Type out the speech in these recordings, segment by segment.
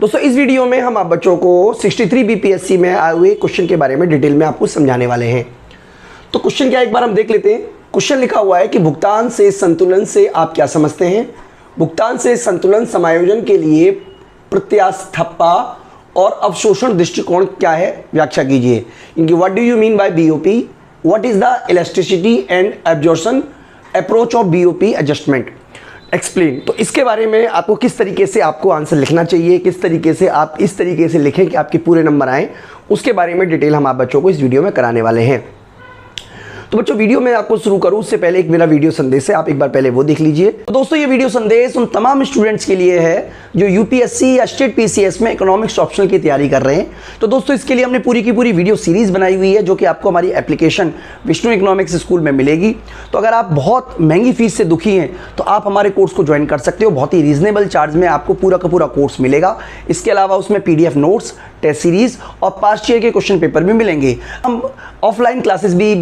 दोस्तों इस वीडियो में हम आप बच्चों को 63 बीपीएससी में आए हुए क्वेश्चन के बारे में डिटेल में आपको समझाने वाले हैं। तो क्वेश्चन क्या एक बार हम देख लेते हैं। क्वेश्चन लिखा हुआ है कि भुगतान से संतुलन से आप क्या समझते हैं। भुगतान से संतुलन समायोजन के लिए प्रत्यास्थापा और अवशोषण दृष्टिकोण क्या है, व्याख्या कीजिए। इनकी what do you mean by BOP, what is the elasticity and absorption approach of BOP adjustment, explain. तो इसके बारे में आपको किस तरीके से आपको आंसर लिखना चाहिए, किस तरीके से आप इस तरीके से लिखें कि आपके पूरे नंबर आएँ, उसके बारे में डिटेल हम आप बच्चों को इस वीडियो में कराने वाले हैं। तो बच्चों वीडियो में आपको शुरू करूं उससे पहले एक मेरा वीडियो संदेश है, आप एक बार पहले वो देख लीजिए। तो दोस्तों ये वीडियो संदेश उन तमाम स्टूडेंट्स के लिए है जो यूपीएससी या स्टेट पीसीएस में इकोनॉमिक्स ऑप्शनल की तैयारी कर रहे हैं। तो दोस्तों इसके लिए हमने पूरी की पूरी वीडियो सीरीज बनाई हुई है जो कि आपको हमारी एप्लीकेशन विष्णु इकोनॉमिक्स स्कूल में मिलेगी। तो अगर आप बहुत महंगी फीस से दुखी हैं तो आप हमारे कोर्स को ज्वाइन कर सकते हो। बहुत ही रीजनेबल चार्ज में आपको पूरा का पूरा कोर्स मिलेगा। इसके अलावा उसमें पीडीएफ नोट्स, टेस्ट सीरीज और पास्ट ईयर के क्वेश्चन पेपर भी मिलेंगे। हम ऑफलाइन क्लासेस भी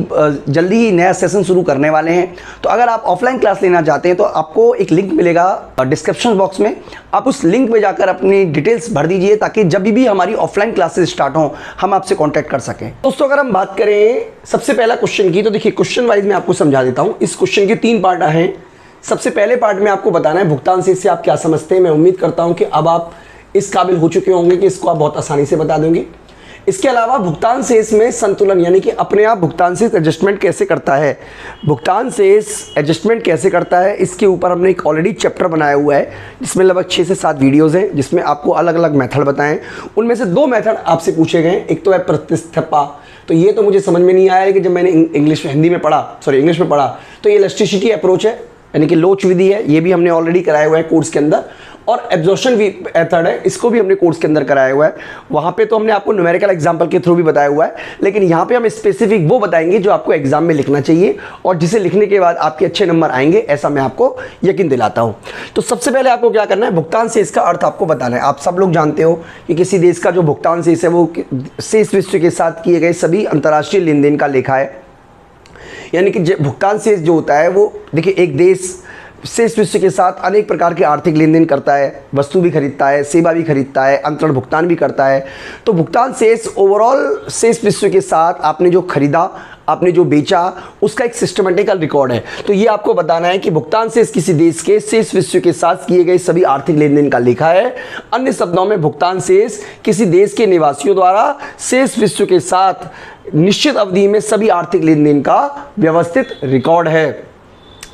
जल्दी ही नया सेशन शुरू करने वाले हैं। तो अगर आप ऑफलाइन क्लास लेना चाहते हैं तो आपको एक लिंक मिलेगा डिस्क्रिप्शन बॉक्स में, आप उस लिंक पे जाकर अपनी डिटेल्स भर दीजिए ताकि जब भी हमारी ऑफलाइन क्लासेस स्टार्ट हों हम आपसे कांटेक्ट कर सकें। दोस्तों अगर हम बात करें सबसे पहला क्वेश्चन की, तो देखिए क्वेश्चन वाइज मैं आपको समझा देता हूँ। इस क्वेश्चन के 3 पार्ट हैं। सबसे पहले पार्ट में आपको बताना है भुगतान से इससे आप क्या समझते हैं। मैं उम्मीद करता हूँ कि अब आप इस काबिल हो चुके होंगे कि इसको आप बहुत आसानी से बता देंगे। इसके अलावा भुगतान शेष में संतुलन यानी कि अपने आप भुगतान शेष एडजस्टमेंट कैसे करता है, भुगतान शेष एडजस्टमेंट कैसे करता है, इसके ऊपर हमने एक ऑलरेडी चैप्टर बनाया हुआ है जिसमें लगभग 6 से 7 वीडियोस हैं जिसमें आपको अलग अलग मेथड बताएं। उनमें से 2 मेथड आपसे पूछे गए। एक तो है प्रतिस्थापा, तो ये तो मुझे समझ में नहीं आया कि जब मैंने इंग्लिश में पढ़ा तो ये इलास्टिसिटी अप्रोच है यानी कि लोच विधि है, ये भी हमने ऑलरेडी कराया हुआ है कोर्स के अंदर। और एब्जॉर्प्शन मेथड है, इसको भी हमने कोर्स के अंदर कराया हुआ है। वहाँ पे तो हमने आपको न्यूमेरिकल एग्जाम्पल के थ्रू भी बताया हुआ है, लेकिन यहाँ पे हम स्पेसिफिक वो बताएंगे जो आपको एग्जाम में लिखना चाहिए और जिसे लिखने के बाद आपके अच्छे नंबर आएंगे, ऐसा मैं आपको यकीन दिलाता हूँ। तो सबसे पहले आपको क्या करना है, भुगतान शेष का अर्थ आपको बताना है। आप सब लोग जानते हो कि किसी देश का जो भुगतान शेष है वो शेष विश्व के साथ किए गए सभी अंतर्राष्ट्रीय लेन देन का लेखा है। यानी कि भुगतान शेष जो होता है वो देखिए एक देश शेष विश्व के साथ अनेक प्रकार के आर्थिक लेन देन करता है, वस्तु भी खरीदता है, सेवा भी खरीदता है, अंतरण भुगतान भी करता है। तो भुगतान शेष ओवरऑल शेष विश्व के साथ आपने जो खरीदा, आपने जो बेचा, उसका एक सिस्टमेटिकल रिकॉर्ड है। तो ये आपको बताना है कि भुगतान शेष किसी देश के शेष विश्व के साथ किए गए सभी आर्थिक लेन देन का लेखा है। अन्य शब्दों में भुगतान शेष किसी देश के निवासियों द्वारा शेष विश्व के साथ निश्चित अवधि में सभी आर्थिक लेन देन का व्यवस्थित रिकॉर्ड है।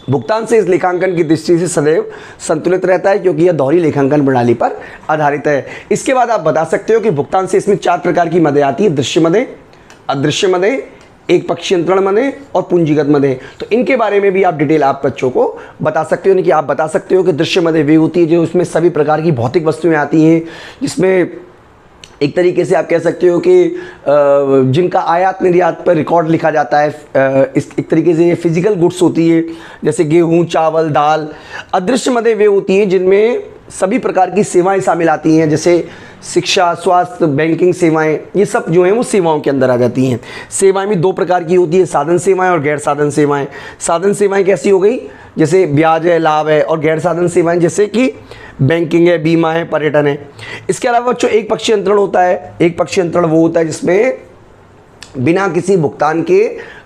भुगतान शेष लेखांकन की दृष्टि से सदैव संतुलित रहता है क्योंकि यह दोहरी लेखांकन प्रणाली पर आधारित है। इसके बाद आप बता सकते हो कि भुगतान शेष में 4 प्रकार की मदें आती है, दृश्य मदें, अदृश्य मदें, एक पक्षीय अंतरण मदें और पूंजीगत मदें। तो इनके बारे में भी आप डिटेल आप बच्चों को बता सकते हो। यानी कि आप बता सकते हो कि दृश्य मदें वे होती है जो उसमें सभी प्रकार की भौतिक वस्तुएं आती हैं, जिसमें एक तरीके से आप कह सकते हो कि जिनका आयात निर्यात पर रिकॉर्ड लिखा जाता है। इस एक तरीके से ये फिजिकल गुड्स होती है जैसे गेहूं, चावल, दाल। अदृश्य मदें वे होती हैं जिनमें सभी प्रकार की सेवाएं शामिल आती हैं जैसे शिक्षा, स्वास्थ्य, बैंकिंग सेवाएं, ये सब जो हैं वो सेवाओं के अंदर आ जाती हैं। सेवाएं भी 2 प्रकार की होती है, साधन सेवाएं और गैर साधन सेवाएं। साधन सेवाएं कैसी हो गई, जैसे ब्याज है, लाभ है, और गैर साधन सेवाएं जैसे कि बैंकिंग है, बीमा है, पर्यटन है। इसके अलावा बच्चों एक पक्षीय अंतरण होता है। एक पक्षीय अंतरण वो होता है जिसमें बिना किसी भुगतान के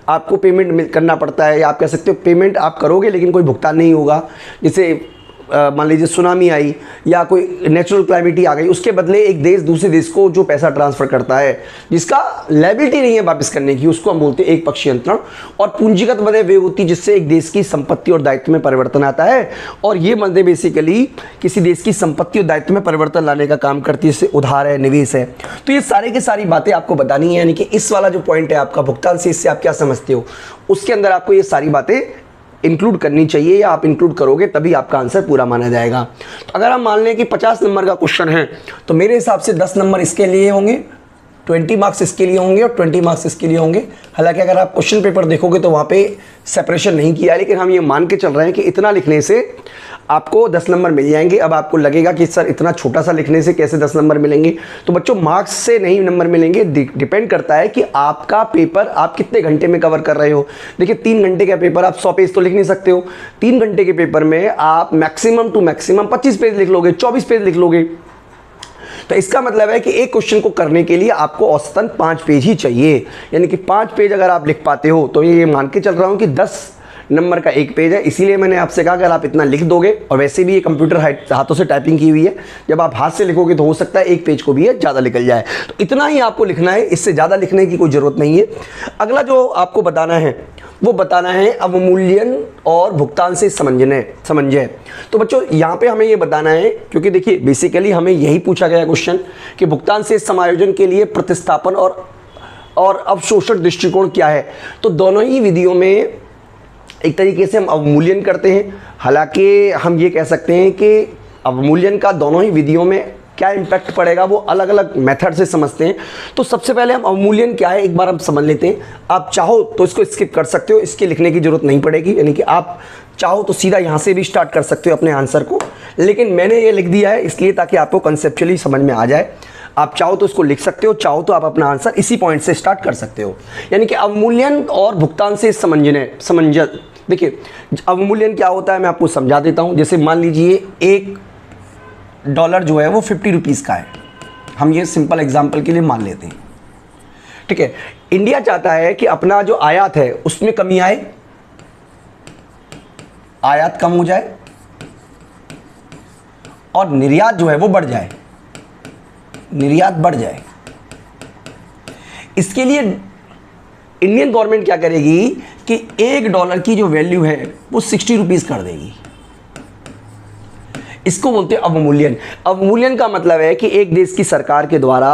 आपको पेमेंट करना पड़ता है, या आप कह सकते हो पेमेंट आप करोगे लेकिन कोई भुगतान नहीं होगा। जैसे मान लीजिए सुनामी आई या कोई नेचुरल क्लाइमिटी आ गई, उसके बदले एक देश दूसरे देश को जो पैसा ट्रांसफर करता है जिसका लायबिलिटी नहीं है वापस करने की, उसको हम बोलते हैं एक पक्षीय अंतरण। और पूंजीगत मदें वे होती जिससे एक देश की संपत्ति और दायित्व में परिवर्तन आता है, और ये मदें बेसिकली किसी देश की संपत्ति और दायित्व में परिवर्तन लाने का काम करती है, जैसे उधार है, निवेश है। तो ये सारे की सारी बातें आपको बतानी है। यानी कि इस वाला जो पॉइंट है आपका भुगतान शेष से आप क्या समझते हो, उसके अंदर आपको ये सारी बातें इंक्लूड करनी चाहिए, या आप इंक्लूड करोगे तभी आपका आंसर पूरा माना जाएगा। तो अगर हम मान लें कि 50 नंबर का क्वेश्चन है तो मेरे हिसाब से 10 नंबर इसके लिए होंगे, 20 मार्क्स इसके लिए होंगे और 20 मार्क्स इसके लिए होंगे। हालांकि अगर आप क्वेश्चन पेपर देखोगे तो वहाँ पे सेपरेशन नहीं किया, लेकिन हम ये मान के चल रहे हैं कि इतना लिखने से आपको 10 नंबर मिल जाएंगे। अब आपको लगेगा कि सर इतना छोटा सा लिखने से कैसे 10 नंबर मिलेंगे, तो बच्चों मार्क्स से नहीं नंबर मिलेंगे, डिपेंड करता है कि आपका पेपर आप कितने घंटे में कवर कर रहे हो। देखिए 3 घंटे का पेपर आप 100 पेज तो लिख नहीं सकते हो। 3 घंटे के पेपर में आप मैक्सिमम टू मैक्सिमम 25 पेज लिख लोगे, 24 पेज लिख लोगे। तो इसका मतलब है कि एक क्वेश्चन को करने के लिए आपको औसतन 5 पेज ही चाहिए, यानी कि 5 पेज अगर आप लिख पाते हो तो ये मान के चल रहा हूँ कि 10 नंबर का एक पेज है। इसीलिए मैंने आपसे कहा अगर आप इतना लिख दोगे, और वैसे भी ये कंप्यूटर हाथों से टाइपिंग की हुई है, जब आप हाथ से लिखोगे तो हो सकता है एक पेज को भी ज़्यादा निकल जाए, तो इतना ही आपको लिखना है, इससे ज़्यादा लिखने की कोई ज़रूरत नहीं है। अगला जो आपको बताना है वो बताना है अवमूल्यन और भुगतान से समंजय। तो बच्चों यहाँ पे हमें ये बताना है, क्योंकि देखिए बेसिकली हमें यही पूछा गया क्वेश्चन कि भुगतान से समायोजन के लिए प्रतिस्थापन और अवशोषण दृष्टिकोण क्या है। तो दोनों ही विधियों में एक तरीके से हम अवमूल्यन करते हैं, हालांकि हम ये कह सकते हैं कि अवमूल्यन का दोनों ही विधियों में क्या इम्पैक्ट पड़ेगा वो अलग अलग मेथड से समझते हैं। तो सबसे पहले हम अवमूल्यन क्या है एक बार हम समझ लेते हैं। आप चाहो तो इसको स्किप कर सकते हो, इसके लिखने की जरूरत नहीं पड़ेगी, यानी कि आप चाहो तो सीधा यहाँ से भी स्टार्ट कर सकते हो अपने आंसर को, लेकिन मैंने ये लिख दिया है इसलिए ताकि आपको कंसेप्चुअली समझ में आ जाए। आप चाहो तो इसको लिख सकते हो, चाहो तो आप अपना आंसर इसी पॉइंट से स्टार्ट कर सकते हो, यानी कि अवमूल्यन और भुगतान से समंजय। देखिए अवमूल्यन क्या होता है मैं आपको समझा देता हूँ। जैसे मान लीजिए $1 जो है वो 50 रुपीज़ का है, हम ये सिंपल एग्जांपल के लिए मान लेते हैं, ठीक है। इंडिया चाहता है कि अपना जो आयात है उसमें कमी आए, आयात कम हो जाए और निर्यात जो है वो बढ़ जाए, निर्यात बढ़ जाए। इसके लिए इंडियन गवर्नमेंट क्या करेगी कि $1 की जो वैल्यू है वो 60 रुपीज़ कर देगी। इसको बोलते हैं अवमूल्यन। अवमूल्यन का मतलब है कि एक देश की सरकार के द्वारा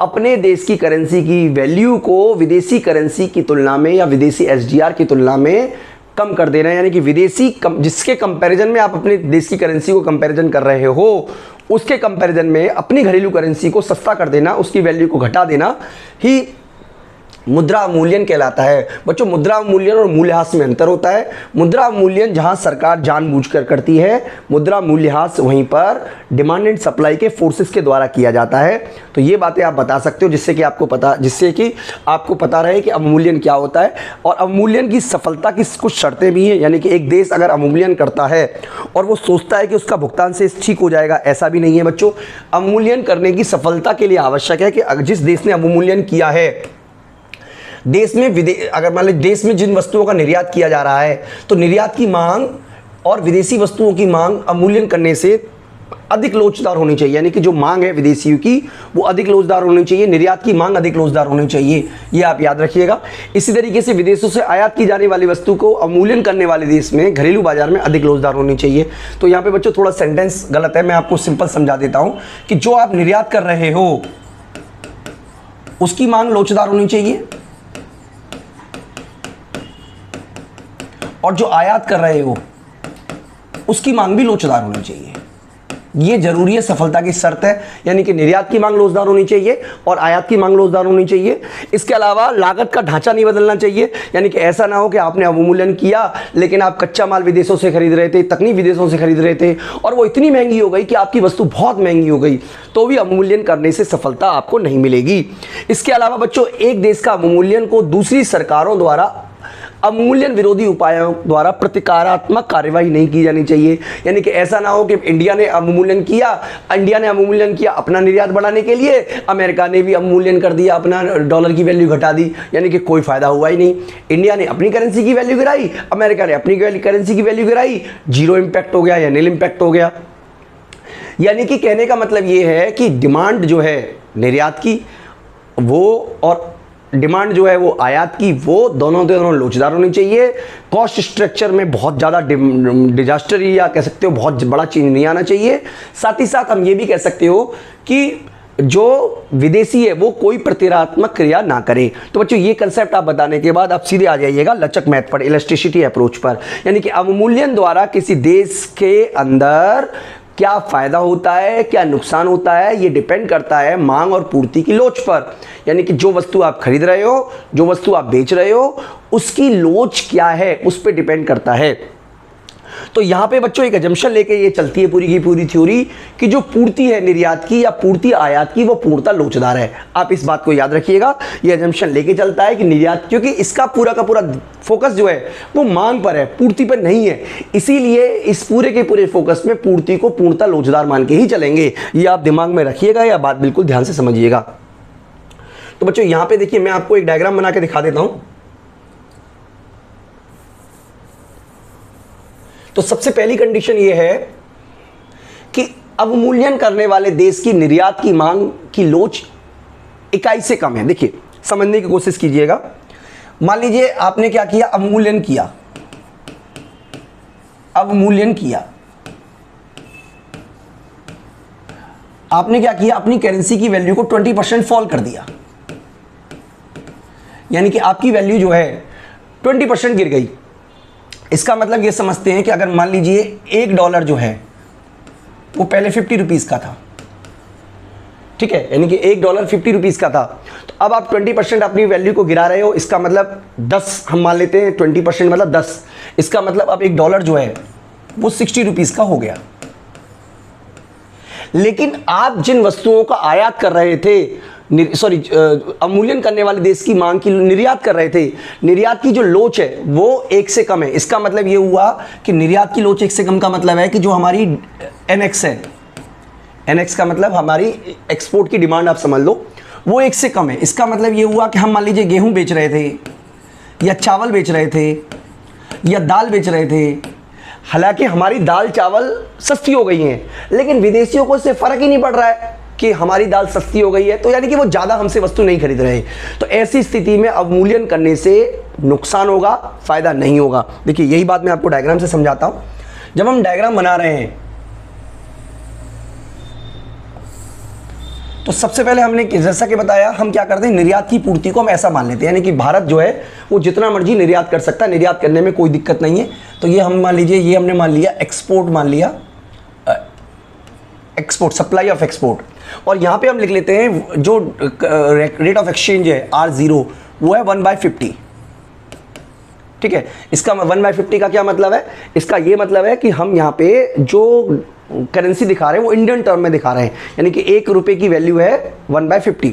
अपने देश की करेंसी की वैल्यू को विदेशी करेंसी की तुलना में या विदेशी एसडीआर की तुलना में कम कर देना, यानी कि विदेशी जिसके कंपैरिजन में आप अपने देश की करेंसी को कंपैरिजन कर रहे हो उसके कंपैरिजन में अपनी घरेलू करेंसी को सस्ता कर देना, उसकी वैल्यू को घटा देना ही मुद्रा अवमूल्यन कहलाता है। बच्चों मुद्रा अवमूल्यन और मूल्यह्रास में अंतर होता है। मुद्रा अवमूल्यन जहां सरकार जानबूझकर करती है, मुद्रा मूल्यह्रास वहीं पर डिमांड एंड सप्लाई के फोर्सेस के द्वारा किया जाता है। तो ये बातें आप बता सकते हो जिससे कि आपको पता रहे कि अवमूल्यन क्या होता है। और अवमूल्यन की सफलता की कुछ शर्तें भी हैं, यानी कि एक देश अगर अवमूल्यन करता है और वो सोचता है कि उसका भुगतान से ठीक हो जाएगा, ऐसा भी नहीं है बच्चों। अवमूल्यन करने की सफलता के लिए आवश्यक है कि जिस देश ने अवमूल्यन किया है, देश में अगर मान लीजिए देश में जिन वस्तुओं का निर्यात किया जा रहा है तो निर्यात की मांग और विदेशी वस्तुओं की मांग अवमूल्यन करने से अधिक लोचदार होनी चाहिए, यानी कि जो मांग है विदेशियों की वो अधिक लोचदार होनी चाहिए, निर्यात की मांग अधिक लोचदार होनी चाहिए, ये आप याद रखिएगा। इसी तरीके से विदेशों से आयात की जाने वाली वस्तु को अवमूल्यन करने वाले देश में घरेलू बाजार में अधिक लोचदार होनी चाहिए। तो यहाँ पे बच्चों थोड़ा सेंटेंस गलत है, मैं आपको सिंपल समझा देता हूँ कि जो आप निर्यात कर रहे हो उसकी मांग लोचदार होनी चाहिए और जो आयात कर रहे हो उसकी मांग भी लोचदार होनी चाहिए। ये जरूरी है, सफलता की शर्त है, यानी कि निर्यात की मांग लोचदार होनी चाहिए और आयात की मांग लोचदार होनी चाहिए। इसके अलावा लागत का ढांचा नहीं बदलना चाहिए, यानी कि ऐसा ना हो कि आपने अवमूल्यन किया लेकिन आप कच्चा माल विदेशों से खरीद रहे थे, तकनीक विदेशों से खरीद रहे थे और वो इतनी महंगी हो गई कि आपकी वस्तु बहुत महंगी हो गई, तो भी अवमूल्यन करने से सफलता आपको नहीं मिलेगी। इसके अलावा बच्चों एक देश का अवमूल्यन को दूसरी सरकारों द्वारा अवमूल्यन विरोधी उपायों द्वारा प्रतिकारात्मक कार्यवाही नहीं की जानी चाहिए, यानी कि ऐसा ना हो कि इंडिया ने अवमूल्यन किया अपना निर्यात बढ़ाने के लिए, अमेरिका ने भी अवमूल्यन कर दिया, अपना डॉलर की वैल्यू घटा दी, यानी कि कोई फायदा हुआ ही नहीं। इंडिया ने अपनी करेंसी की वैल्यू गिराई, अमेरिका ने अपनी करेंसी की वैल्यू गिराई, जीरो इम्पैक्ट हो गया या नील इम्पैक्ट हो गया। यानी कि कहने का मतलब ये है कि डिमांड जो है निर्यात की वो और डिमांड जो है वो आयात की, वो दोनों लोचदार होनी चाहिए। कॉस्ट स्ट्रक्चर में बहुत ज़्यादा डिजास्टर या कह सकते हो बहुत बड़ा चेंज नहीं आना चाहिए। साथ ही साथ हम ये भी कह सकते हो कि जो विदेशी है वो कोई प्रतिक्रियात्मक क्रिया ना करे। तो बच्चों ये कंसेप्ट आप बताने के बाद आप सीधे आ जाइएगा लचक मैथ पर, इलास्टिसिटी अप्रोच पर, यानी कि अवमूल्यन द्वारा किसी देश के अंदर क्या फ़ायदा होता है, क्या नुकसान होता है, ये डिपेंड करता है मांग और पूर्ति की लोच पर, यानी कि जो वस्तु आप खरीद रहे हो, जो वस्तु आप बेच रहे हो, उसकी लोच क्या है उस पर डिपेंड करता है। तो यहां पे बच्चों एक अजम्पशन लेके ये चलती है पूरी की पूरी थ्योरी कि जो पूर्ति है निर्यात की या पूर्ति आयात की वो पूर्णतः लोचदार है। आप इस बात को याद रखिएगा, ये अजम्पशन लेके चलता है कि निर्यात, क्योंकि इसका पूरा का पूरा फोकस जो है वो मांग पर है, पूर्ति पर नहीं है, इसीलिए इस पूरे के पूरे फोकस में पूर्ति को पूर्णतः लोचदार मान के ही चलेंगे। ये आप दिमाग में रखिएगा, या बात बिल्कुल ध्यान से समझिएगा। तो बच्चों यहां पे देखिए मैं आपको एक डायग्राम बना के दिखा देता हूं। तो सबसे पहली कंडीशन यह है कि अवमूल्यन करने वाले देश की निर्यात की मांग की लोच इकाई से कम है। देखिए समझने की कोशिश कीजिएगा। मान लीजिए आपने क्या किया, अवमूल्यन किया, अवमूल्यन किया, आपने क्या किया, अपनी करेंसी की वैल्यू को 20% फॉल कर दिया, यानी कि आपकी वैल्यू जो है 20% गिर गई। इसका मतलब ये समझते हैं कि अगर मान लीजिए $1 जो है वो पहले 50 रुपीज़ का था, ठीक है, यानी कि $1 50 रुपीज़ का था, तो अब आप 20% अपनी वैल्यू को गिरा रहे हो। इसका मतलब 10 हम मान लेते हैं, 20% मतलब 10, इसका मतलब अब $1 जो है वो 60 रुपीज़ का हो गया। लेकिन आप जिन वस्तुओं का आयात कर रहे थे, अवमूल्यन करने वाले देश की मांग की निर्यात कर रहे थे, निर्यात की जो लोच है वो 1 से कम है। इसका मतलब ये हुआ कि निर्यात की लोच 1 से कम का मतलब है कि जो हमारी NX है, NX का मतलब हमारी एक्सपोर्ट की डिमांड आप समझ लो, वो 1 से कम है। इसका मतलब ये हुआ कि हम मान लीजिए गेहूं बेच रहे थे या चावल बेच रहे थे या दाल बेच रहे थे, हालांकि हमारी दाल चावल सस्ती हो गई हैं, लेकिन विदेशियों को इससे फ़र्क ही नहीं पड़ रहा है कि हमारी दाल सस्ती हो गई है, तो यानी कि वो ज़्यादा हमसे वस्तु नहीं खरीद रहे। तो ऐसी स्थिति में अवमूल्यन करने से नुकसान होगा, फ़ायदा नहीं होगा। देखिए यही बात मैं आपको डायग्राम से समझाता हूँ। जब हम डायग्राम बना रहे हैं तो सबसे पहले हमने जैसा कि बताया, हम क्या करते हैं, निर्यात की पूर्ति को हम ऐसा मान लेते हैं, यानी कि भारत जो है वो जितना मर्जी निर्यात कर सकता है, निर्यात करने में कोई दिक्कत नहीं है। तो ये हम मान लीजिए, ये हमने मान लिया एक्सपोर्ट, मान लिया एक्सपोर्ट, सप्लाई ऑफ एक्सपोर्ट। और यहाँ पे हम लिख लेते हैं जो रेट ऑफ एक्सचेंज है R0 वो है 1/50, ठीक है। इसका 1/50 का क्या मतलब है, इसका ये मतलब है कि हम यहाँ पे जो करेंसी दिखा रहे हैं वो इंडियन टर्म में दिखा रहे हैं, यानी कि ₹1 की वैल्यू है 1/50,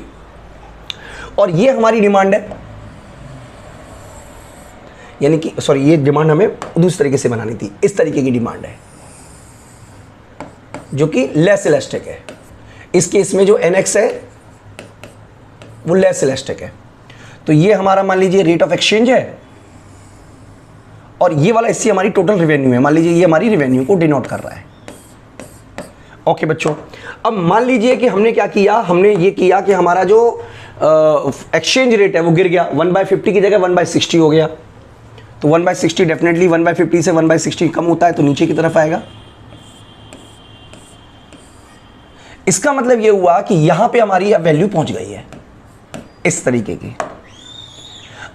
और ये हमारी डिमांड है, यानी कि सॉरी ये डिमांड हमें दूसरे तरीके से बनानी थी, इस तरीके की डिमांड है जो कि लेस इलास्टिक है। इस केस में जो NX है वो लेस इलास्टिक है। तो ये हमारा मान लीजिए रेट ऑफ एक्सचेंज है, और ये वाला इससे हमारी टोटल रेवेन्यू है। मान लीजिए ये हमारी रेवेन्यू को डिनोट कर रहा है। ओके बच्चों, अब मान लीजिए कि हमने क्या किया, हमने ये किया कि हमारा जो एक्सचेंज रेट है वो गिर गया, 1/50 की जगह 1/60 हो गया। तो 1/60 डेफिनेटली 1/50 से 1/60 कम होता है, तो नीचे की तरफ आएगा। इसका मतलब ये हुआ कि यहां पे हमारी अब वैल्यू पहुंच गई है इस तरीके की।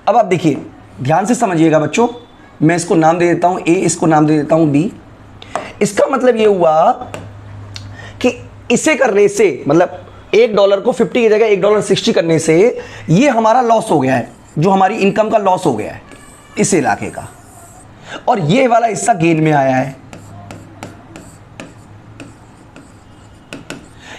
अब आप देखिए ध्यान से समझिएगा बच्चों, मैं इसको नाम दे देता हूं A, इसको नाम दे देता हूं B। इसका मतलब ये हुआ कि इसे करने से, मतलब $1 को 50 की जगह $1.60 करने से ये हमारा लॉस हो गया है, जो हमारी इनकम का लॉस हो गया है इस इलाके का, और ये वाला हिस्सा गेन में आया है।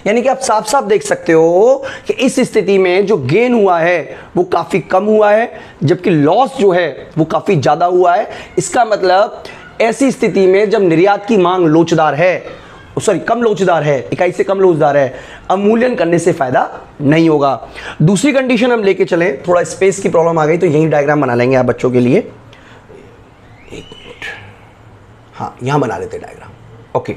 यानी कि आप साफ साफ देख सकते हो कि इस स्थिति में जो गेन हुआ है वो काफी कम हुआ है, जबकि लॉस जो है वो काफी ज्यादा हुआ है। इसका मतलब ऐसी स्थिति में जब निर्यात की मांग लोचदार है, सॉरी कम लोचदार है, इकाई से कम लोचदार है, अवमूल्यन करने से फायदा नहीं होगा। दूसरी कंडीशन हम लेके चलें, थोड़ा स्पेस की प्रॉब्लम आ गई तो यही डायग्राम बना लेंगे आप बच्चों के लिए। एक मिनट, हाँ यहां बना लेते डायग्राम, ओके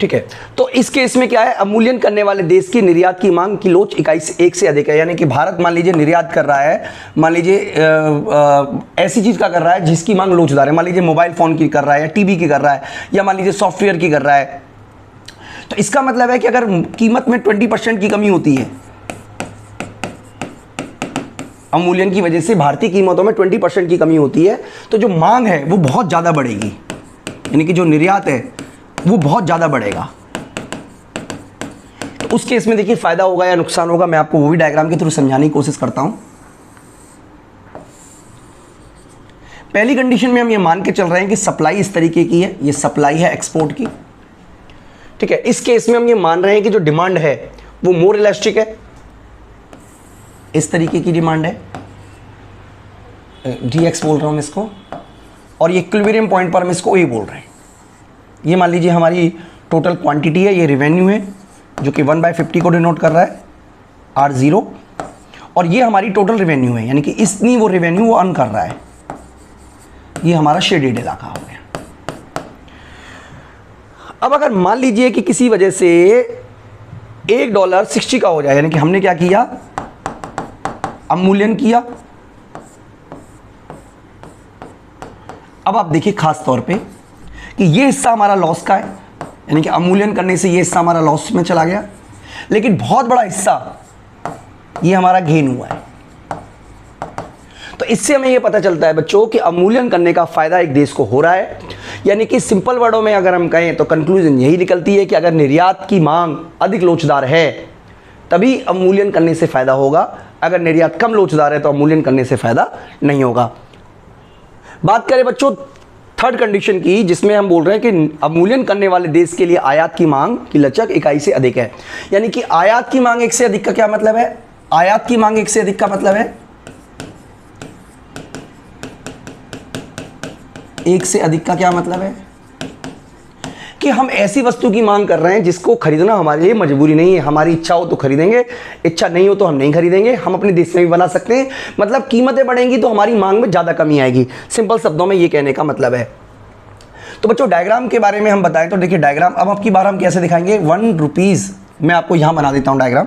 ठीक है। तो इस केस में क्या है, अवमूल्यन करने वाले देश की निर्यात की मांग की लोच इकाई से 1 से अधिक है। यानी कि भारत मान लीजिए निर्यात कर रहा है, मान लीजिए ऐसी चीज का कर रहा है जिसकी मांग लोचदार है, मान लीजिए मोबाइल फोन की कर रहा है या टीवी की कर रहा है या मान लीजिए सॉफ्टवेयर की कर रहा है। तो इसका मतलब है कि अगर कीमत में 20% की कमी होती है, अवमूल्यन की वजह से भारतीय कीमतों में 20% की कमी होती है, तो जो मांग है वो बहुत ज़्यादा बढ़ेगी, यानी कि जो निर्यात है वो बहुत ज़्यादा बढ़ेगा। तो उस केस में देखिए फायदा होगा या नुकसान होगा, मैं आपको वो भी डायग्राम के थ्रू समझाने की कोशिश करता हूं। पहली कंडीशन में हम ये मान के चल रहे हैं कि सप्लाई इस तरीके की है, ये सप्लाई है एक्सपोर्ट की, ठीक है। इस केस में हम ये मान रहे हैं कि जो डिमांड है वो मोर इलास्टिक है, इस तरीके की डिमांड है, dx बोल रहा हूं मैं इसको, और ये इक्विलिब्रियम पॉइंट पर हम इसको ए बोल रहे हैं। ये मान लीजिए हमारी टोटल क्वांटिटी है, ये रेवेन्यू है जो कि 1/50 को डिनोट कर रहा है R0, और ये हमारी टोटल रेवेन्यू है, यानी कि इतनी वो रेवेन्यू वो अर्न कर रहा है। ये हमारा शेडेड इलाका हो गया। अब अगर मान लीजिए कि किसी वजह से $1.60 का हो जाए, यानी कि हमने क्या किया, अवमूल्यन किया। अब आप देखिए खास तौर पे कि ये हिस्सा हमारा लॉस का है, यानी कि अवमूल्यन करने से ये हिस्सा हमारा लॉस में चला गया, लेकिन बहुत बड़ा हिस्सा ये हमारा गेन हुआ है। तो इससे हमें ये पता चलता है बच्चों कि अवमूल्यन करने का फायदा एक देश को हो रहा है। यानी कि सिंपल वर्डों में अगर हम कहें तो कंक्लूजन यही निकलती है कि अगर निर्यात की मांग अधिक लोचदार है तभी अवमूल्यन करने से फायदा होगा, अगर निर्यात कम लोचदार है तो अवमूल्यन करने से फायदा नहीं होगा। बात करें बच्चों थर्ड कंडीशन की, जिसमें हम बोल रहे हैं कि अवमूल्यन करने वाले देश के लिए आयात की मांग की लचक इकाई से अधिक है। यानी कि आयात की मांग एक से अधिक का क्या मतलब है, आयात की मांग एक से अधिक का मतलब है एक से अधिक का क्या मतलब है कि हम ऐसी वस्तु की मांग कर रहे हैं जिसको खरीदना हमारे लिए मजबूरी नहीं है। हमारी इच्छा हो तो खरीदेंगे, इच्छा नहीं हो तो हम नहीं खरीदेंगे। हम अपने देश में भी बना सकते हैं, मतलब कीमतें बढ़ेंगी तो हमारी मांग में ज़्यादा कमी आएगी। सिंपल शब्दों में ये कहने का मतलब है। तो बच्चों डायग्राम के बारे में हम बताएं तो देखिए डायग्राम अब आपकी बार हम कैसे दिखाएंगे, ₹1 मैं आपको यहाँ बना देता हूँ डायग्राम।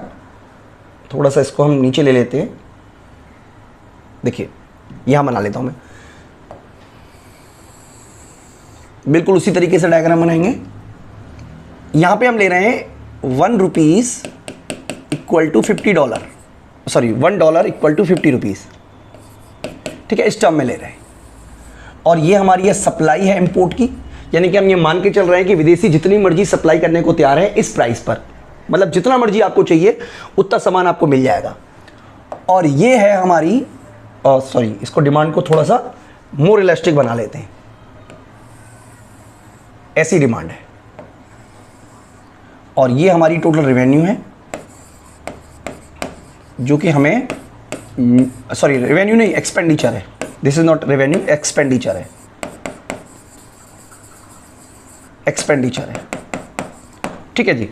थोड़ा सा इसको हम नीचे ले लेते हैं, देखिए यहाँ बना लेता हूँ मैं, बिल्कुल उसी तरीके से डायग्राम बनाएंगे। यहां पे हम ले रहे हैं ₹1 equal to $50, sorry $1 equal to ₹50, ठीक है, इस टर्म में ले रहे हैं। और ये हमारी सप्लाई है इंपोर्ट की, यानी कि हम ये मान के चल रहे हैं कि विदेशी जितनी मर्जी सप्लाई करने को तैयार है इस प्राइस पर, मतलब जितना मर्जी आपको चाहिए उतना सामान आपको मिल जाएगा। और ये है हमारी सॉरी इसको डिमांड को थोड़ा सा मोर इलास्टिक बना लेते हैं, ऐसी डिमांड है। और ये हमारी टोटल रेवेन्यू है जो कि हमें सॉरी रेवेन्यू नहीं एक्सपेंडिचर है, this is not revenue, expenditure है, एक्सपेंडिचर है, ठीक है जी।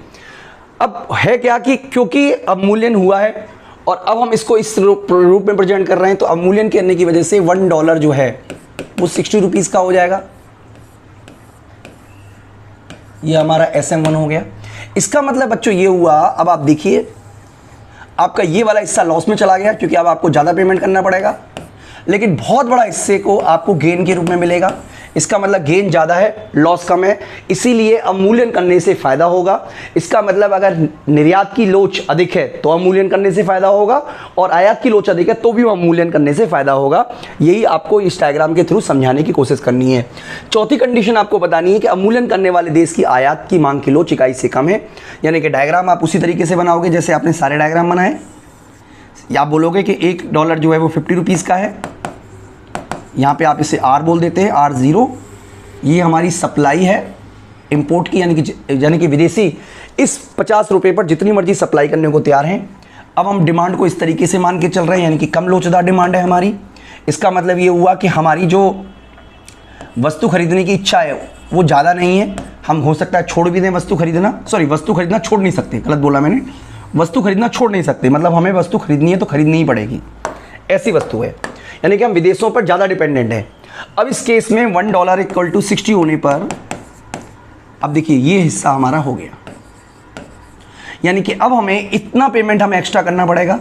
अब है क्या कि क्योंकि अवमूल्यन हुआ है और अब हम इसको इस रूप में प्रेजेंट कर रहे हैं, तो अवमूल्यन करने की वजह से $1 जो है वो ₹60 का हो जाएगा। ये हमारा SM1 हो गया। इसका मतलब बच्चों ये हुआ, अब आप देखिए आपका ये वाला हिस्सा लॉस में चला गया क्योंकि अब आपको ज़्यादा पेमेंट करना पड़ेगा, लेकिन बहुत बड़ा हिस्से को आपको गेन के रूप में मिलेगा। इसका मतलब गेन ज़्यादा है, लॉस कम है, इसीलिए अवमूल्यन करने से फ़ायदा होगा। इसका मतलब अगर निर्यात की लोच अधिक है तो अवमूल्यन करने से फ़ायदा होगा, और आयात की लोच अधिक है तो भी अवमूल्यन करने से फ़ायदा होगा। यही आपको इस डायग्राम के थ्रू समझाने की कोशिश करनी है। चौथी कंडीशन आपको बतानी है कि अवमूल्यन करने वाले देश की आयात की मांग की लोच इकाई से कम है, यानी कि डायग्राम आप उसी तरीके से बनाओगे जैसे आपने सारे डायग्राम बनाए। या आप बोलोगे कि $1 जो है वो ₹50 का है, यहाँ पे आप इसे R बोल देते हैं, R0। ये हमारी सप्लाई है इंपोर्ट की, यानी कि विदेशी इस ₹50 पर जितनी मर्जी सप्लाई करने को तैयार हैं। अब हम डिमांड को इस तरीके से मान के चल रहे हैं, यानी कि कम लोचदार डिमांड है हमारी। इसका मतलब ये हुआ कि हमारी जो वस्तु खरीदने की इच्छा है वो ज़्यादा नहीं है। हम हो सकता है छोड़ भी दें वस्तु खरीदना, सॉरी वस्तु खरीदना छोड़ नहीं सकते, गलत बोला मैंने, वस्तु खरीदना छोड़ नहीं सकते, मतलब हमें वस्तु खरीदनी है तो खरीदनी ही पड़ेगी, ऐसी वस्तु है। यानी कि हम विदेशों पर ज़्यादा डिपेंडेंट हैं। अब इस केस में $1 इक्वल टू 60 होने पर अब देखिए ये हिस्सा हमारा हो गया, यानी कि अब हमें इतना पेमेंट हमें एक्स्ट्रा करना पड़ेगा,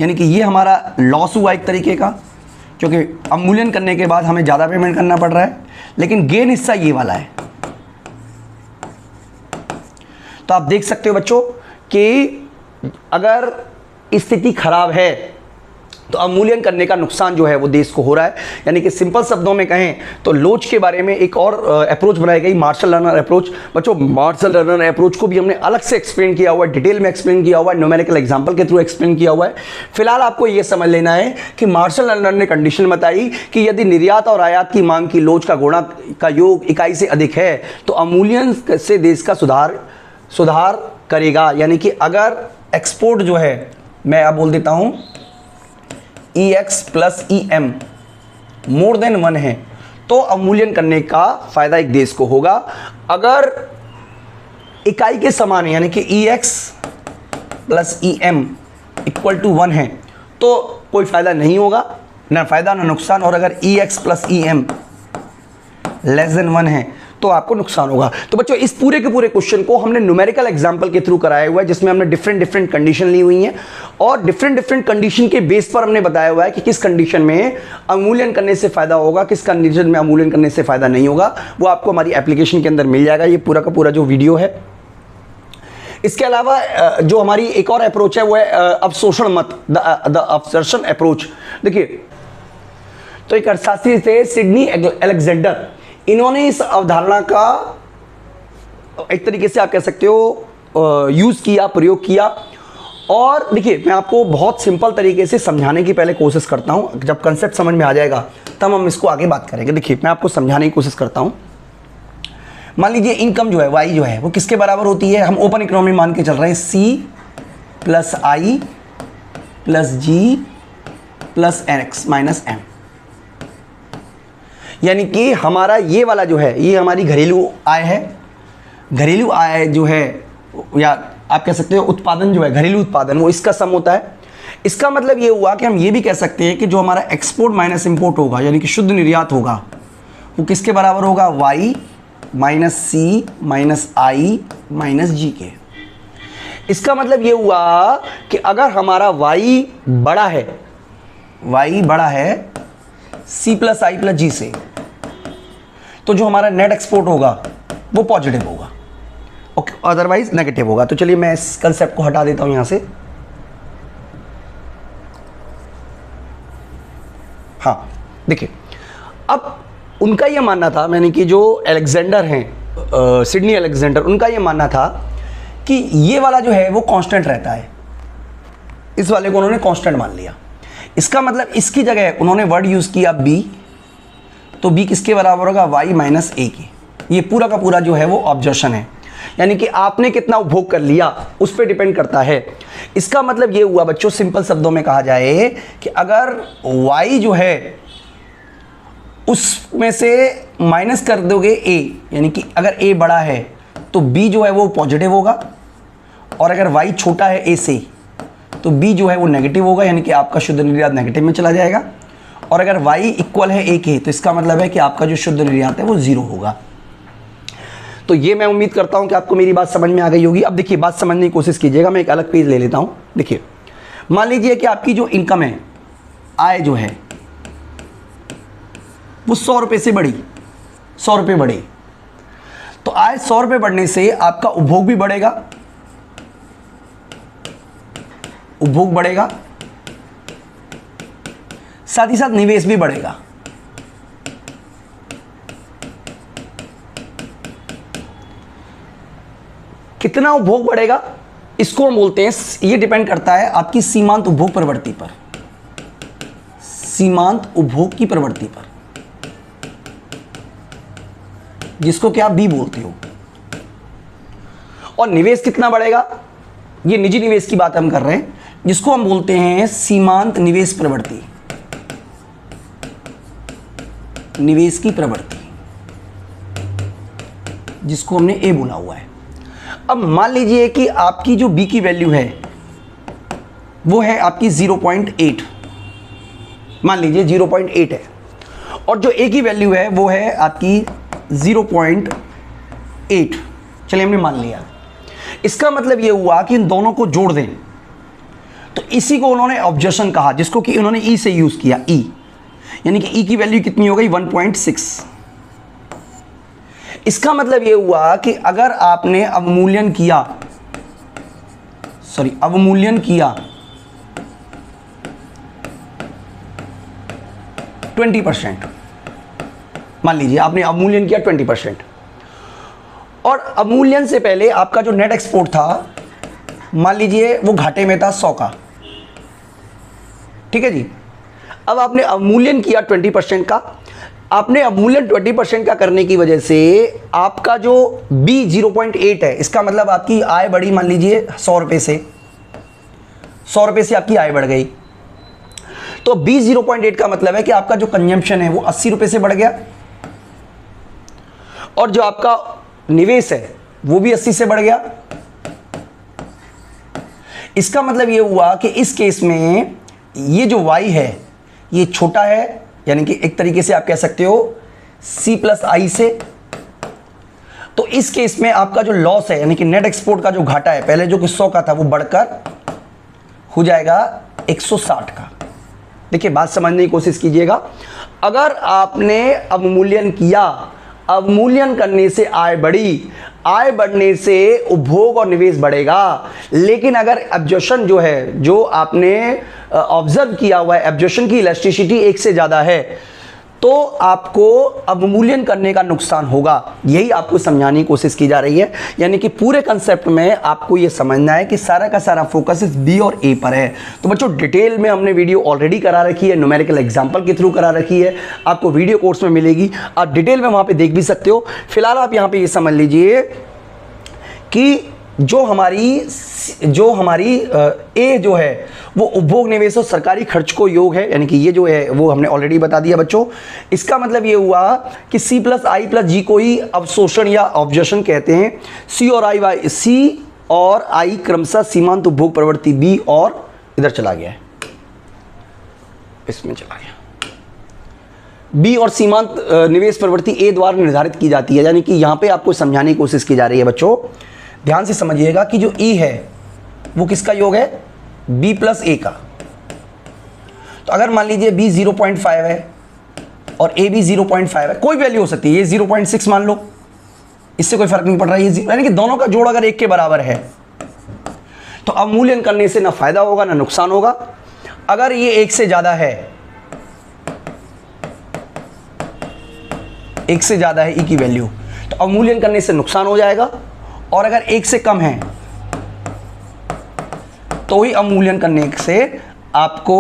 यानी कि ये हमारा लॉस हुआ एक तरीके का, क्योंकि अवमूल्यन करने के बाद हमें ज़्यादा पेमेंट करना पड़ रहा है, लेकिन गेन हिस्सा ये वाला है। तो आप देख सकते हो बच्चों कि अगर स्थिति खराब है तो अवमूल्यन करने का नुकसान जो है वो देश को हो रहा है। यानी कि सिंपल शब्दों में कहें तो लोच के बारे में एक और अप्रोच बनाई गई, मार्शल लर्नर अप्रोच। बच्चों, मार्शल लर्नर अप्रोच को भी हमने अलग से एक्सप्लेन किया हुआ है, डिटेल में एक्सप्लेन किया हुआ है, न्यूमेरिकल एग्जांपल के थ्रू एक्सप्लेन किया हुआ है। फिलहाल आपको ये समझ लेना है कि मार्शल लर्नर ने कंडीशन बताई कि यदि निर्यात और आयात की मांग की लोच का गुणा का योग इकाई से अधिक है तो अवमूल्यन से देश का सुधार करेगा। यानी कि अगर एक्सपोर्ट जो है, मैं अब बोल देता हूं, EX plus EM more than 1 है तो अवमूल्यन करने का फायदा एक देश को होगा। अगर इकाई के समान है, यानी कि EX plus EM equal to 1 है तो कोई फायदा नहीं होगा, ना फायदा ना नुकसान। और अगर EX plus EM less than 1 है तो आपको नुकसान होगा। तो बच्चों, इस पूरे के पूरे क्वेश्चन को हमने न्यूमेरिकल एग्जांपल के थ्रू कराया हुआ है, जिसमें हमने डिफरेंट कंडीशन ली हुई हैं और डिफरेंट कंडीशन के बेस पर हमने बताया हुआ है कि किस कंडीशन में अवमूल्यन करने से फायदा होगा, किस कंडीशन में अवमूल्यन करने से फायदा नहीं होगा। वो आपको हमारी एप्लीकेशन के अंदर मिल जाएगा, ये पूरा का पूरा जो वीडियो है। इसके अलावा जो हमारी एक और अप्रोच है वो है अवशोषण मत, द अब्जर्शन अप्रोच। देखिए, तो एक अर्थशास्त्री थे सिडनी अलेक्जेंडर, इन्होंने इस अवधारणा का एक तरीके से आप कह सकते हो यूज़ किया, प्रयोग किया। और देखिए, मैं आपको बहुत सिंपल तरीके से समझाने की पहले कोशिश करता हूं, जब कंसेप्ट समझ में आ जाएगा तब हम इसको आगे बात करेंगे। देखिए, मैं आपको समझाने की कोशिश करता हूं। मान लीजिए इनकम जो है, वाई जो है, वो किसके बराबर होती है? हम ओपन इकोनॉमी मान के चल रहे हैं, C plus I plus G plus NX minus M। यानी कि हमारा ये वाला जो है, ये हमारी घरेलू आय है। घरेलू आय जो है, या आप कह सकते हो उत्पादन जो है, घरेलू उत्पादन, वो इसका सम होता है। इसका मतलब ये हुआ कि हम ये भी कह सकते हैं कि जो हमारा एक्सपोर्ट माइनस इंपोर्ट होगा, यानी कि शुद्ध निर्यात होगा, वो किसके बराबर होगा? Y minus C minus I minus G के। इसका मतलब ये हुआ कि अगर हमारा Y बड़ा है, Y बड़ा है C plus I plus G से, तो जो हमारा नेट एक्सपोर्ट होगा वो पॉजिटिव होगा, ओके, अदरवाइज नेगेटिव होगा। तो चलिए मैं इस कंसेप्ट को हटा देता हूं यहां से। हाँ, देखिए, अब उनका ये मानना था, मैंने कि जो अलेक्जेंडर हैं, सिडनी अलेक्जेंडर, उनका ये मानना था कि ये वाला जो है वो कांस्टेंट रहता है। इस वाले को उन्होंने कांस्टेंट मान लिया। इसका मतलब इसकी जगह उन्होंने वर्ड यूज़ किया B, तो B किसके बराबर होगा? Y माइनस A के। ये पूरा का पूरा जो है वो ऑब्जर्वेशन है, यानी कि आपने कितना उपभोग कर लिया उस पर डिपेंड करता है। इसका मतलब ये हुआ बच्चों, सिंपल शब्दों में कहा जाए कि अगर Y जो है उसमें से माइनस कर दोगे A, यानी कि अगर A बड़ा है तो B जो है वो पॉजिटिव होगा, और अगर Y छोटा है A से तो B जो है वो नेगेटिव होगा, यानी कि आपका शुद्ध निर्यात नेगेटिव में चला जाएगा। और अगर Y इक्वल है A के तो इसका मतलब है कि आपका जो शुद्ध निर्यात है वो 0 होगा। तो ये मैं उम्मीद करता हूं कि आपको मेरी बात समझ में आ गई होगी। अब देखिए, बात समझने की कोशिश कीजिएगा। मैं एक अलग पेज ले लेता हूं। देखिए, मान लीजिए कि आपकी जो इनकम है, आय जो है वो 100 रुपये से बढ़ी, 100 रुपये बढ़े, तो आय 100 रुपये बढ़ने से आपका उपभोग भी बढ़ेगा, उपभोग बढ़ेगा, साथ ही साथ निवेश भी बढ़ेगा। कितना उपभोग बढ़ेगा इसको हम बोलते हैं, ये डिपेंड करता है आपकी सीमांत उपभोग प्रवृत्ति पर, सीमांत उपभोग की प्रवृत्ति पर, जिसको क्या बी बोलते हो। और निवेश कितना बढ़ेगा, ये निजी निवेश की बात हम कर रहे हैं, जिसको हम बोलते हैं सीमांत निवेश प्रवृत्ति, निवेश की प्रवृत्ति, जिसको हमने ए बोला हुआ है। अब मान लीजिए कि आपकी जो बी की वैल्यू है वो है आपकी 0.8, मान लीजिए 0.8 है, और जो ए की वैल्यू है वो है आपकी 0.8, चलिए हमने मान लिया। इसका मतलब ये हुआ कि इन दोनों को जोड़ दें, तो इसी को उन्होंने ऑब्जर्वेशन कहा, जिसको कि उन्होंने ई से यूज किया, ई, यानी कि ई की वैल्यू कितनी हो गई? 1.6। इसका मतलब ये हुआ कि अगर आपने अवमूल्यन किया, 20%, मान लीजिए आपने अवमूल्यन किया 20%, और अवमूल्यन से पहले आपका जो नेट एक्सपोर्ट था मान लीजिए वो घाटे में था 100 का, ठीक है जी। अब आपने अवमूल्यन किया 20% का, आपने अवमूल्यन 20% का करने की वजह से आपका जो B 0.8 है, इसका मतलब आपकी आय बढ़ी, मान लीजिए 100 रुपये से, 100 रुपये से आपकी आय बढ़ गई। तो B 0.8 का मतलब है कि आपका जो कंजम्पशन है वो 80 रुपये से बढ़ गया, और जो आपका निवेश है वो भी 80 से बढ़ गया। इसका मतलब ये हुआ कि इस केस में ये जो y है ये छोटा है, यानी कि एक तरीके से आप कह सकते हो C+I से। तो इस केस में आपका जो लॉस है, यानी कि नेट एक्सपोर्ट का जो घाटा है, पहले जो कि 100 का था वो बढ़कर हो जाएगा 160 का। देखिए बात समझने की कोशिश कीजिएगा। अगर आपने अवमूल्यन किया, अवमूल्यन करने से आय बढ़ी, आय बढ़ने से उपभोग और निवेश बढ़ेगा। लेकिन अगर एब्जॉर्प्शन जो है, जो आपने ऑब्जर्व किया हुआ है, एब्जॉर्प्शन की इलास्टिसिटी 1 से ज़्यादा है, तो आपको अवमूल्यन करने का नुकसान होगा। यही आपको समझाने की कोशिश की जा रही है। यानी कि पूरे कंसेप्ट में आपको ये समझना है कि सारा का सारा फोकस इस बी और ए पर है। तो बच्चों डिटेल में हमने वीडियो ऑलरेडी करा रखी है, न्यूमेरिकल एग्जांपल के थ्रू करा रखी है, आपको वीडियो कोर्स में मिलेगी, आप डिटेल में वहाँ पर देख भी सकते हो। फिलहाल आप यहाँ पर ये समझ लीजिए कि जो हमारी ए जो है वो उपभोग, निवेश और सरकारी खर्च को योग है, यानी कि ये जो है वो हमने ऑलरेडी बता दिया बच्चों। इसका मतलब ये हुआ कि C+I+G को ही अवशोषण या ऑब्जर्वेशन कहते हैं। C और I क्रमशः सीमांत उपभोग प्रवृत्ति B और इधर चला गया है, इसमें चला गया B और सीमांत निवेश प्रवृत्ति A द्वारा निर्धारित की जाती है। यानी कि यहाँ पे आपको समझाने की कोशिश की जा रही है बच्चों, ध्यान से समझिएगा कि जो E है वो किसका योग है, B + A का। तो अगर मान लीजिए B 0.5 है और A भी 0.5 है, कोई वैल्यू हो सकती है, ये 0.6 मान लो, इससे कोई फर्क नहीं पड़ रहा है, यानी कि दोनों का जोड़ अगर 1 के बराबर है तो अवमूल्यन करने से ना फायदा होगा ना नुकसान होगा। अगर ये 1 से ज़्यादा है, 1 से ज़्यादा है E की वैल्यू, तो अवमूल्यन करने से नुकसान हो जाएगा, और अगर 1 से कम है तो ही अवमूल्यन करने से आपको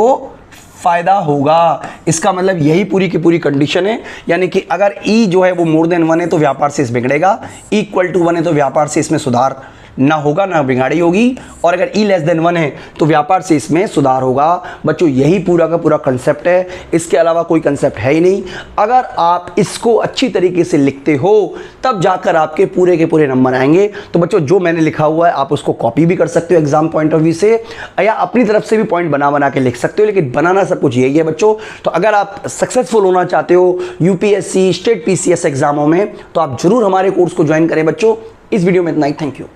फायदा होगा। इसका मतलब यही पूरी की पूरी कंडीशन है। यानी कि अगर E जो है वो मोर देन 1 है तो व्यापार से बिगड़ेगा, इक्वल टू 1 है तो व्यापार से इसमें सुधार ना होगा ना बिगाड़ी होगी, और अगर E लेस देन 1 है तो व्यापार से इसमें सुधार होगा। बच्चों यही पूरा का पूरा कंसेप्ट है, इसके अलावा कोई कंसेप्ट है ही नहीं। अगर आप इसको अच्छी तरीके से लिखते हो तब जाकर आपके पूरे के पूरे नंबर आएंगे। तो बच्चों जो मैंने लिखा हुआ है आप उसको कॉपी भी कर सकते हो एग्जाम पॉइंट ऑफ व्यू से, या अपनी तरफ से भी पॉइंट बना के लिख सकते हो, लेकिन बनाना सब कुछ यही है बच्चों। तो अगर आप सक्सेसफुल होना चाहते हो UPSC स्टेट PCS एग्जामों में तो आप जरूर हमारे कोर्स को ज्वाइन करें बच्चों। इस वीडियो में इतना ही, थैंक यू।